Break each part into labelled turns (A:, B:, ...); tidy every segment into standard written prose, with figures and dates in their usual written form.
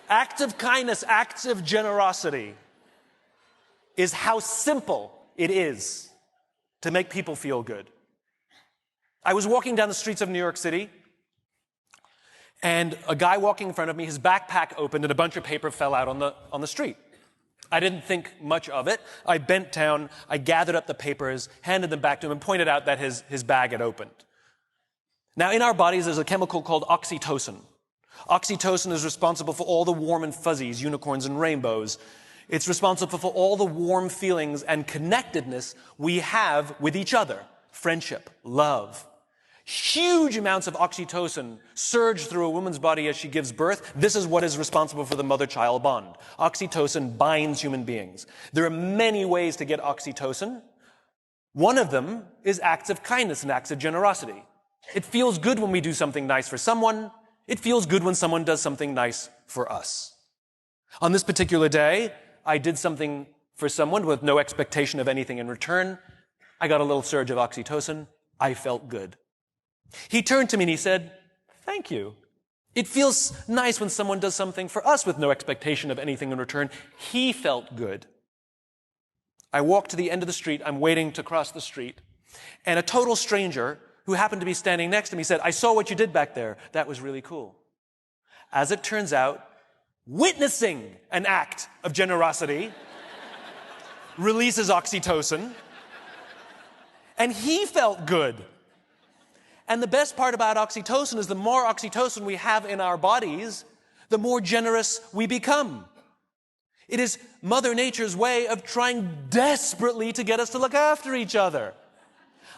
A: Acts of kindness, acts of generosity is how simple it is to make people feel good. I was walking down the streets of New York City, and a guy walking in front of me, his backpack opened and a bunch of paper fell out on the street. I didn't think much of it. I bent down, I gathered up the papers, handed them back to him, and pointed out that his bag had opened. Now, in our bodies, there's a chemical called oxytocin. Oxytocin is responsible for all the warm and fuzzies, unicorns and rainbows. It's responsible for all the warm feelings and connectedness we have with each other. Friendship, love. Huge amounts of oxytocin surge through a woman's body as she gives birth. This is what is responsible for the mother-child bond. Oxytocin binds human beings. There are many ways to get oxytocin. One of them is acts of kindness and acts of generosity. It feels good when we do something nice for someone. It feels good when someone does something nice for us. On this particular day, I did something for someone with no expectation of anything in return. I got a little surge of oxytocin. I felt good. He turned to me and he said, "Thank you. It feels nice when someone does something for us with no expectation of anything in return." He felt good. I walked to the end of the street. I'm waiting to cross the street. And a total stranger who happened to be standing next to me said, "I saw what you did back there. That was really cool." As it turns out, witnessing an act of generosity releases oxytocin, and he felt good. And the best part about oxytocin is the more oxytocin we have in our bodies, the more generous we become. It is Mother Nature's way of trying desperately to get us to look after each other.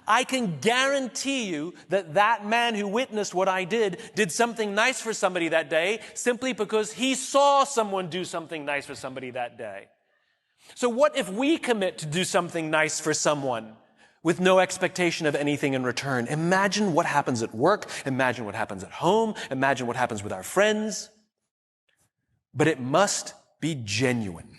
A: I can guarantee you that that man who witnessed what I did something nice for somebody that day simply because he saw someone do something nice for somebody that day. So what if we commit to do something nice for someone with no expectation of anything in return? Imagine what happens at work. Imagine what happens at home. Imagine what happens with our friends. But it must be genuine.